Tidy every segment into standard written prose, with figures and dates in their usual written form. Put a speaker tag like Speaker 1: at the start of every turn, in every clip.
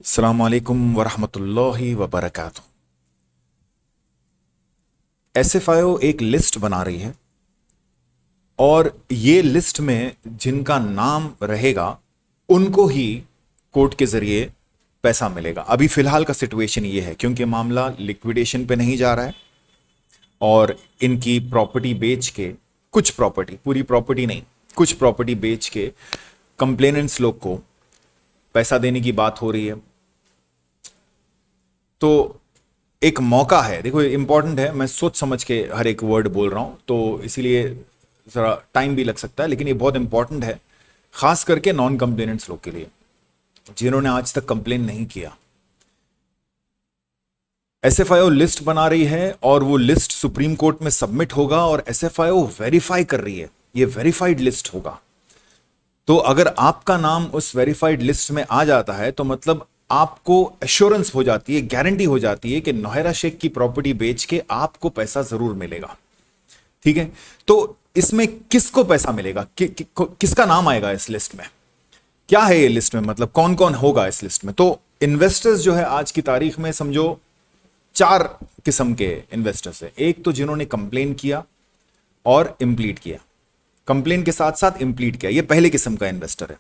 Speaker 1: अस्सलाम वालेकुम वरहमतुल्लाहि वबरकातुह। एसएफआईओ एक लिस्ट बना रही है और ये लिस्ट में जिनका नाम रहेगा उनको ही कोर्ट के जरिए पैसा मिलेगा। अभी फिलहाल का सिचुएशन ये है क्योंकि मामला लिक्विडेशन पे नहीं जा रहा है और इनकी प्रॉपर्टी बेच के, कुछ प्रॉपर्टी, पूरी प्रॉपर्टी नहीं, कुछ प्रॉपर्टी बेच के कंप्लेनेंट्स लोग को पैसा देने की बात हो रही है। तो एक मौका है, देखो इंपॉर्टेंट है, मैं सोच समझ के हर एक वर्ड बोल रहा हूं तो इसीलिए जरा टाइम भी लग सकता है, लेकिन ये बहुत इंपॉर्टेंट है खास करके नॉन कंप्लेनेंट्स लोग के लिए जिन्होंने आज तक कंप्लेन नहीं किया। एसएफआईओ लिस्ट बना रही है और वो लिस्ट सुप्रीम कोर्ट में सबमिट होगा और एसएफआईओ वेरीफाई कर रही है, ये वेरीफाइड लिस्ट होगा। तो अगर आपका नाम उस वेरीफाइड लिस्ट में आ जाता है तो मतलब आपको एश्योरेंस हो जाती है, गारंटी हो जाती है कि नौहरा शेख की प्रॉपर्टी बेच के आपको पैसा जरूर मिलेगा। ठीक है, तो इसमें किसको पैसा मिलेगा, किसका नाम आएगा इस लिस्ट में, क्या है ये लिस्ट में, मतलब कौन कौन होगा इस लिस्ट में। तो इन्वेस्टर्स जो है आज की तारीख में समझो चार किस्म के इन्वेस्टर्स है। एक तो जिन्होंने कंप्लेन किया और इंप्लीड किया, कंप्लेन के साथ साथ इंप्लीड किया, ये पहले किस्म का इन्वेस्टर है।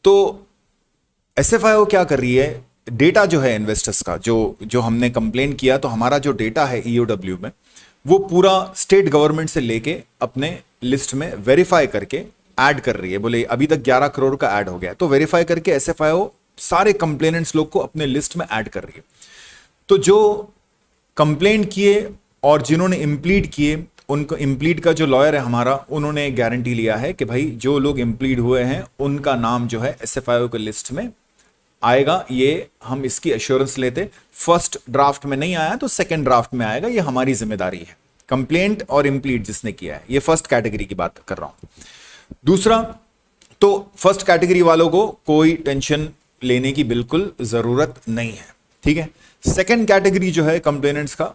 Speaker 1: तो एसएफआईओ क्या कर रही है, डेटा जो है इन्वेस्टर्स का, जो हमने कंप्लेन किया तो हमारा जो डेटा है ईओडब्ल्यू में वो पूरा स्टेट गवर्नमेंट से लेके अपने लिस्ट में वेरीफाई करके ऐड कर रही है। बोले अभी तक 11 करोड़ का ऐड हो गया, तो वेरीफाई करके एसएफआईओ सारे कंप्लेनेंट्स लोग को अपने लिस्ट में ऐड कर रही है। तो जो कंप्लेन किए और जिन्होंने इंप्लीड किए, उनको इंप्लीड का जो लॉयर है हमारा, उन्होंने गारंटी लिया है कि भाई जो लोग इंप्लीड हुए हैं उनका नाम जो है एसएफआईओ के लिस्ट में आएगा। ये हम इसकी एश्योरेंस लेते, फर्स्ट ड्राफ्ट में नहीं आया तो सेकंड ड्राफ्ट में आएगा, ये हमारी जिम्मेदारी है। कंप्लेंट और इंप्लीड जिसने किया है, ये फर्स्ट कैटेगरी की बात कर रहा हूं। दूसरा, तो फर्स्ट कैटेगरी वालों को कोई टेंशन लेने की बिल्कुल जरूरत नहीं है, ठीक है। सेकंड कैटेगरी जो है कंप्लेनेंट्स का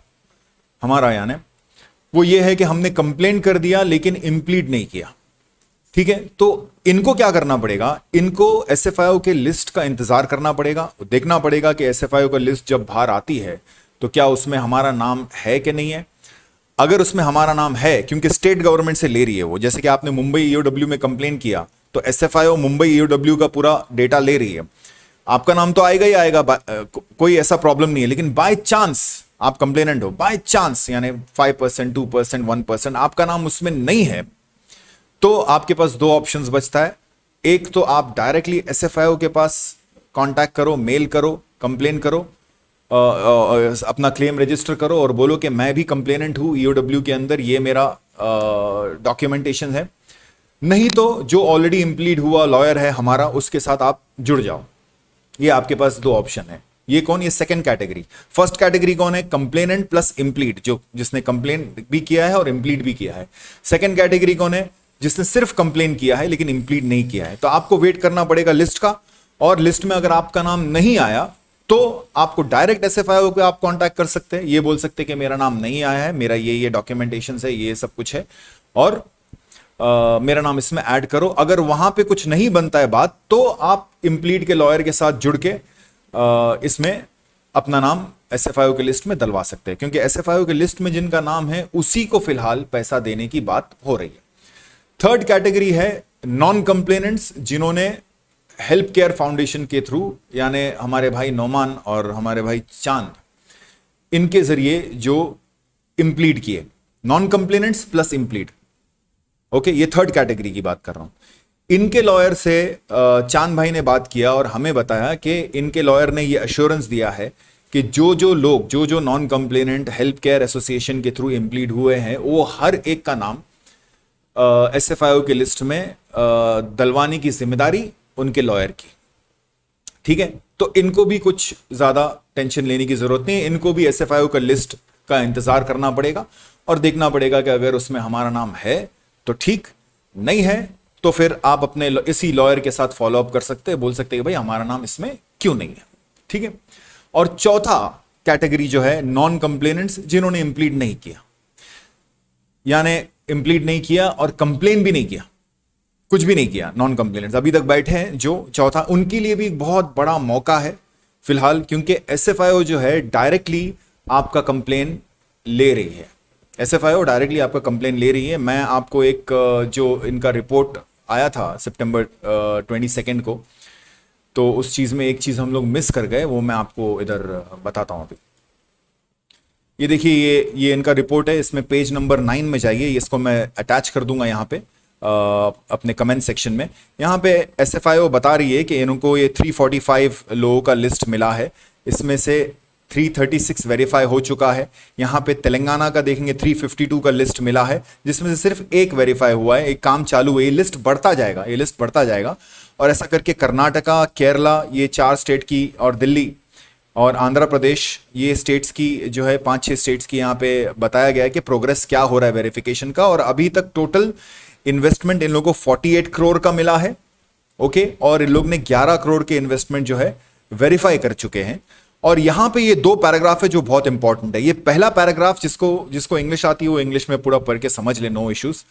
Speaker 1: हमारा यानी वो ये है कि हमने कंप्लेन कर दिया लेकिन इंप्लीड नहीं किया, ठीक है। तो इनको क्या करना पड़ेगा, इनको एसएफआईओ के लिस्ट का इंतजार करना पड़ेगा, देखना पड़ेगा कि एसएफआईओ का लिस्ट जब बाहर आती है तो क्या उसमें हमारा नाम है कि नहीं है। अगर उसमें हमारा नाम है, क्योंकि स्टेट गवर्नमेंट से ले रही है वो, जैसे कि आपने मुंबई ईओडब्ल्यू में कंप्लेन किया तो एसएफआईओ मुंबई ईओडब्ल्यू का पूरा डेटा ले रही है, आपका नाम तो आएगा ही आएगा, कोई ऐसा प्रॉब्लम नहीं है। लेकिन बाय चांस आप कंप्लेनेंट हो, बाय चांस यानी 5%, 2%, 1% आपका नाम उसमें नहीं है, तो आपके पास दो ऑप्शंस बचता है। एक तो आप डायरेक्टली एसएफआईओ के पास कांटेक्ट करो, मेल करो, कंप्लेन करो, अपना क्लेम रजिस्टर करो और बोलो कि मैं भी कंप्लेनेंट हूं ईओडब्ल्यू के अंदर, ये मेरा डॉक्यूमेंटेशन है। नहीं तो जो ऑलरेडी इंप्लीड हुआ लॉयर है हमारा, उसके साथ आप जुड़ जाओ। ये आपके पास दो ऑप्शन है। ये कौन, ये सेकंड कैटेगरी। फर्स्ट कैटेगरी कौन है, कंप्लेनेंट प्लस इंप्लीड, जो जिसने कंप्लेन भी किया है और इंप्लीड भी किया है। सेकंड कैटेगरी कौन है, जिसने सिर्फ कंप्लेन किया है लेकिन इंप्लीड नहीं किया है। तो आपको वेट करना पड़ेगा लिस्ट का, और लिस्ट में अगर आपका नाम नहीं आया तो आपको डायरेक्ट एसएफआईओ पे आप कांटेक्ट कर सकते हैं, ये बोल सकते हैं कि मेरा नाम नहीं आया है, मेरा ये डॉक्यूमेंटेशन है, ये सब कुछ है और मेरा नाम इसमें ऐड करो। अगर वहां पे कुछ नहीं बनता है बात, तो आप इंप्लीड के लॉयर के साथ जुड़ के इसमें अपना नाम एसएफआईओ के लिस्ट में डलवा सकते हैं, क्योंकि एसएफआईओ के लिस्ट में जिनका नाम है उसी को फिलहाल पैसा देने की बात हो रही है। थर्ड कैटेगरी है नॉन कंप्लेनेंट्स, जिन्होंने हेल्प केयर फाउंडेशन के थ्रू, यानी हमारे भाई नौमान और हमारे भाई चांद, इनके जरिए जो इंप्लीड किए, नॉन कंप्लेनेंट्स प्लस इंप्लीड, ओके, ये थर्ड कैटेगरी की बात कर रहा हूं। इनके लॉयर से चांद भाई ने बात किया और हमें बताया कि इनके लॉयर ने ये अश्योरेंस दिया है कि जो लोग जो non complainant help care association के थ्रू इंप्लीड हुए हैं, वो हर एक का नाम एसएफआईओ के लिस्ट में दलवाने की जिम्मेदारी उनके लॉयर की, ठीक है। तो इनको भी कुछ ज्यादा टेंशन लेने की जरूरत नहीं है, इनको भी एसएफआईओ का लिस्ट का इंतजार करना पड़ेगा और देखना पड़ेगा कि अगर उसमें हमारा नाम है तो ठीक, नहीं है तो फिर आप अपने इसी लॉयर के साथ फॉलो अप कर सकते हैं, बोल सकते हैं भाई हमारा नाम इसमें क्यों नहीं है, ठीक है। और चौथा कैटेगरी जो है नॉन कंप्लेनेंट्स, जिन्होंने इंप्लीड नहीं किया, यानी इंप्लीड नहीं किया और कंप्लेन भी नहीं किया, कुछ भी नहीं किया, नॉन कंप्लेनेंट्स अभी तक बैठे हैं, जो चौथा, उनके लिए भी बहुत बड़ा मौका है फिलहाल, क्योंकि एसएफआईओ जो है डायरेक्टली आपका कंप्लेन ले रही है। एसएफआईओ डायरेक्टली आपका कंप्लेन ले रही है। मैं आपको एक जो इनका रिपोर्ट आया था सितंबर 22 को, तो उस चीज़ में एक चीज़ हम लोग मिस कर गए, वो मैं आपको इधर बताता हूँ अभी। ये देखिए, ये इनका रिपोर्ट है, इसमें पेज नंबर 9 में जाइए, इसको मैं अटैच कर दूंगा यहाँ पे अपने कमेंट सेक्शन में। यहाँ पे एसएफआईओ बता रही है कि इनको ये 345 लोगों का लिस्ट मिला है, इसमें से 336 वेरीफाई हो चुका है। यहाँ पे तेलंगाना का देखेंगे 352 का लिस्ट मिला है, जिसमें से सिर्फ एक वेरीफाई हुआ है, एक काम चालू है। ये लिस्ट बढ़ता जाएगा, ये लिस्ट बढ़ता जाएगा, और ऐसा करके कर्नाटका, केरला, ये 4 स्टेट की, और दिल्ली और आंध्र प्रदेश, ये स्टेट्स की जो है 5-6 स्टेट्स की यहाँ पे बताया गया है कि प्रोग्रेस क्या हो रहा है वेरिफिकेशन का। और अभी तक टोटल इन्वेस्टमेंट इन लोगों को 48 करोड़ का मिला है, ओके, और इन लोग ने 11 करोड़ के इन्वेस्टमेंट जो है वेरीफाई कर चुके हैं। और यहां पे ये 2 पैराग्राफ है जो बहुत इंपॉर्टेंट है। ये पहला पैराग्राफ, जिसको इंग्लिश आती है वो इंग्लिश में पूरा पढ़ के समझ ले, नो इश्यूज।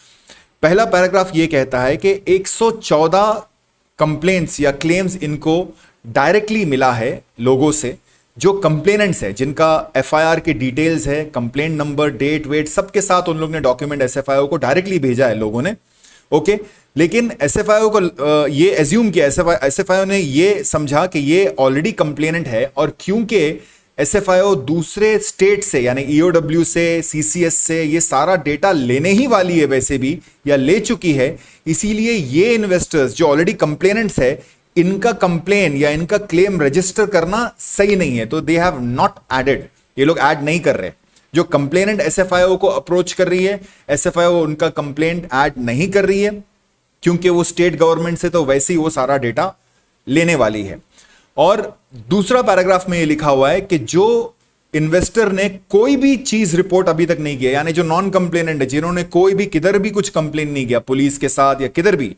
Speaker 1: पहला पैराग्राफ ये कहता है कि 114 कंप्लेंट्स या क्लेम्स इनको डायरेक्टली मिला है लोगों से, जो कंप्लेनेंट्स है, जिनका एफआईआर के डिटेल्स है, कंप्लेंट नंबर, डेट वेट सबके साथ उन लोग ने डॉक्यूमेंट एसएफआईओ को डायरेक्टली भेजा है लोगों ने, ओके। लेकिन एसएफआईओ को ये एज्यूम किया, एसएफआईओ ने ये समझा कि ये ऑलरेडी कंप्लेनेंट है, और क्योंकि एसएफआईओ दूसरे स्टेट से यानी ईओडब्ल्यू से, सीसीएस से ये सारा डेटा लेने ही वाली है वैसे भी, या ले चुकी है, इसीलिए ये इन्वेस्टर्स जो ऑलरेडी कंप्लेनेंट्स है, इनका कंप्लेन या इनका क्लेम रजिस्टर करना सही नहीं है, तो दे हैव नॉट एडेड, ये लोग ऐड नहीं कर रहे। जो कंप्लेनेंट एसएफआईओ को अप्रोच कर रही है, एसएफआईओ उनका कंप्लेंट ऐड नहीं कर रही है, क्योंकि वो स्टेट गवर्नमेंट से तो वैसे ही वो सारा डेटा लेने वाली है। और दूसरा पैराग्राफ में ये लिखा हुआ है कि जो इन्वेस्टर ने कोई भी चीज रिपोर्ट अभी तक नहीं किया, यानी जो नॉन कंप्लेनेंट है, जिन्होंने कोई भी किधर भी कुछ कंप्लेन नहीं किया पुलिस के साथ या किधर भी,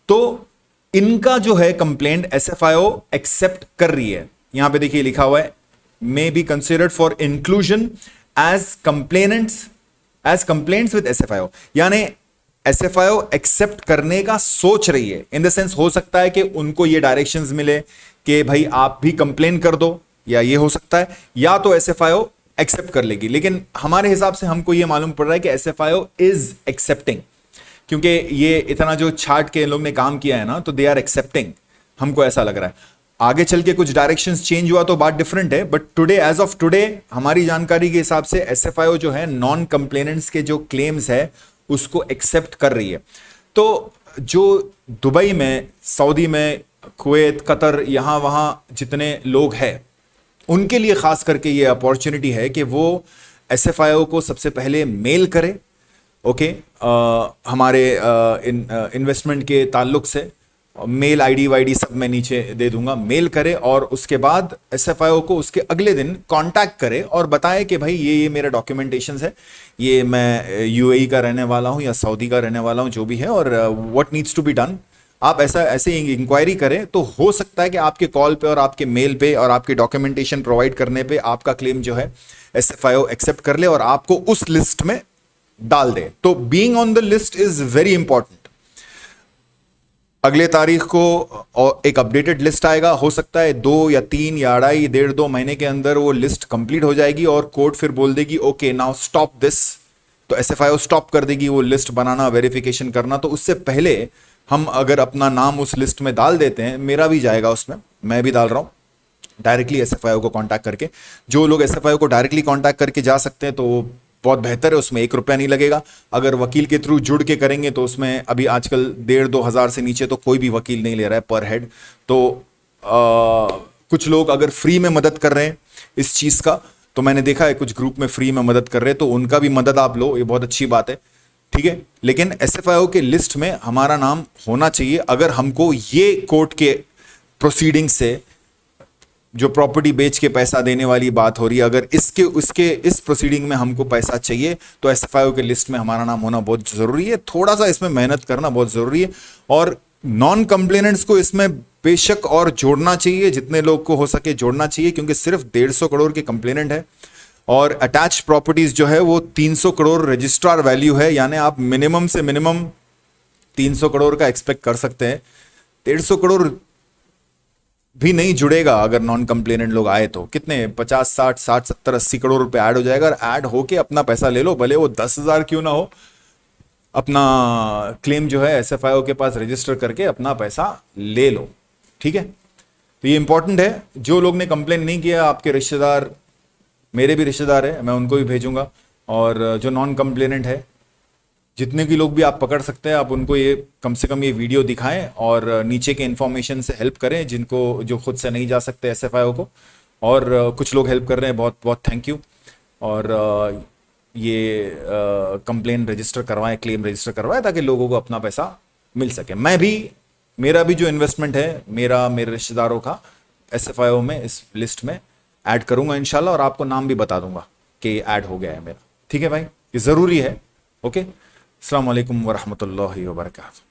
Speaker 1: तो इनका जो है कंप्लेंट एसएफआईओ एक्सेप्ट कर रही है। यहां पे देखिए लिखा हुआ है, may be considered for inclusion as complaints with SFIO, यानी एसएफआईओ एक्सेप्ट करने का सोच रही है। इन द सेंस, हो सकता है कि उनको ये डायरेक्शंस मिले कि भाई आप भी कंप्लेन कर दो, या ये हो सकता है, या तो एसएफआईओ एक्सेप्ट कर लेगी। लेकिन हमारे हिसाब से हमको ये मालूम पड़ रहा है कि एसएफआईओ इज एक्सेप्टिंग, क्योंकि ये इतना जो छाट के लोग ने काम किया है ना, तो दे आर एक्सेप्टिंग, हमको ऐसा लग रहा है। आगे चल के कुछ डायरेक्शंस चेंज हुआ तो बात डिफरेंट है, but today, as of today, हमारी जानकारी के हिसाब से एसएफआईओ जो है नॉन कंप्लेनेंट्स के जो क्लेम्स है उसको एक्सेप्ट कर रही है। तो जो दुबई में, सऊदी में, कुवैत, कतर, यहां वहां जितने लोग हैं, उनके लिए खास करके ये अपॉर्चुनिटी है कि वो एसएफआईओ को सबसे पहले मेल करे, ओके, हमारे इन्वेस्टमेंट के ताल्लुक से मेल आईडी वाईडी सब मैं नीचे दे दूंगा, मेल करे, और उसके बाद एसएफआईओ को उसके अगले दिन कांटेक्ट करे और बताए कि भाई ये मेरा डॉक्यूमेंटेशंस है, ये मैं यूएई का रहने वाला हूं या सऊदी का रहने वाला हूं, जो भी है, और what needs to be done. आप ऐसे इंक्वायरी करें तो हो सकता है कि आपके कॉल पे और आपके मेल पे और आपके डॉक्यूमेंटेशन प्रोवाइड करने पे आपका क्लेम जो है एसएफआईओ एक्सेप्ट कर ले और आपको उस लिस्ट में डाल दे। तो being on the list is very important. अगले तारीख को एक अपडेटेड लिस्ट आएगा, हो सकता है 2 या 3 या 2.5, 1.5-2 महीने के अंदर वो लिस्ट कंप्लीट हो जाएगी और कोर्ट फिर बोल देगी ओके नाउ स्टॉप दिस, तो एसएफआईओ स्टॉप कर देगी वो लिस्ट बनाना, वेरिफिकेशन करना। तो उससे पहले हम अगर अपना नाम उस लिस्ट में डाल देते हैं, मेरा भी जाएगा उसमें, मैं भी डाल रहा हूं डायरेक्टली एसएफआईओ को कांटेक्ट करके। जो लोग एसएफआईओ को डायरेक्टली कांटेक्ट करके जा सकते हैं तो बहुत बेहतर है, उसमें 1 रुपया नहीं लगेगा। अगर वकील के थ्रू जुड़ के करेंगे तो उसमें अभी आजकल 1,500-2 हज़ार से नीचे तो कोई भी वकील नहीं ले रहा है पर हेड। तो कुछ लोग अगर फ्री में मदद कर रहे हैं इस चीज़ का, तो मैंने देखा है कुछ ग्रुप में फ्री में मदद कर रहे हैं, तो उनका भी मदद आप लो, ये बहुत अच्छी बात है, ठीक है। लेकिन एसएफआईओ के लिस्ट में हमारा नाम होना चाहिए। अगर हमको ये कोर्ट के प्रोसीडिंग से जो प्रॉपर्टी बेच के पैसा देने वाली बात हो रही है, अगर इस प्रोसीडिंग में हमको पैसा चाहिए तो एसएफआईओ के लिस्ट में हमारा नाम होना बहुत जरूरी है। थोड़ा सा इसमें मेहनत करना बहुत जरूरी है, और नॉन कंप्लेनेंट्स को इसमें बेशक और जोड़ना चाहिए, जितने लोग को हो सके जोड़ना चाहिए, क्योंकि सिर्फ 150 करोड़ के कंप्लेनेंट है और अटैच प्रॉपर्टीज जो है वो 300 करोड़ रजिस्ट्रार वैल्यू है, यानी आप मिनिमम से मिनिमम 300 करोड़ का एक्सपेक्ट कर सकते हैं। 150 करोड़ भी नहीं जुड़ेगा अगर नॉन कंप्लेनेंट लोग आए तो। कितने 50 60 60 70 80 करोड़ रुपए ऐड हो जाएगा, और ऐड होके अपना पैसा ले लो, भले वो 10,000 क्यों ना हो। अपना क्लेम जो है एसएफआईओ के पास रजिस्टर करके अपना पैसा ले लो, ठीक है। तो ये इंपॉर्टेंट है। जो लोग ने कंप्लेन नहीं किया, आपके रिश्तेदार, मेरे भी रिश्तेदार है, मैं उनको भी भेजूंगा। और जो नॉन कंप्लेनेंट है, जितने भी लोग भी आप पकड़ सकते हैं, आप उनको ये कम से कम ये वीडियो दिखाएं और नीचे के इन्फॉर्मेशन से हेल्प करें, जिनको जो खुद से नहीं जा सकते एसएफआईओ को। और कुछ लोग हेल्प कर रहे हैं, बहुत बहुत थैंक यू। और ये कंप्लेन रजिस्टर करवाएं, क्लेम रजिस्टर करवाएं, ताकि लोगों को अपना पैसा मिल सके। मैं भी, मेरा भी जो इन्वेस्टमेंट है, मेरे रिश्तेदारों का एसएफआईओ में, इस लिस्ट में ऐड करूंगा इंशाल्लाह, और आपको नाम भी बता दूंगा कि ऐड हो गया है मेरा। ठीक है भाई, ये ज़रूरी है। ओके, अस्सलाम वालेकुम वरहमतुल्लाहि वबरकातुहू।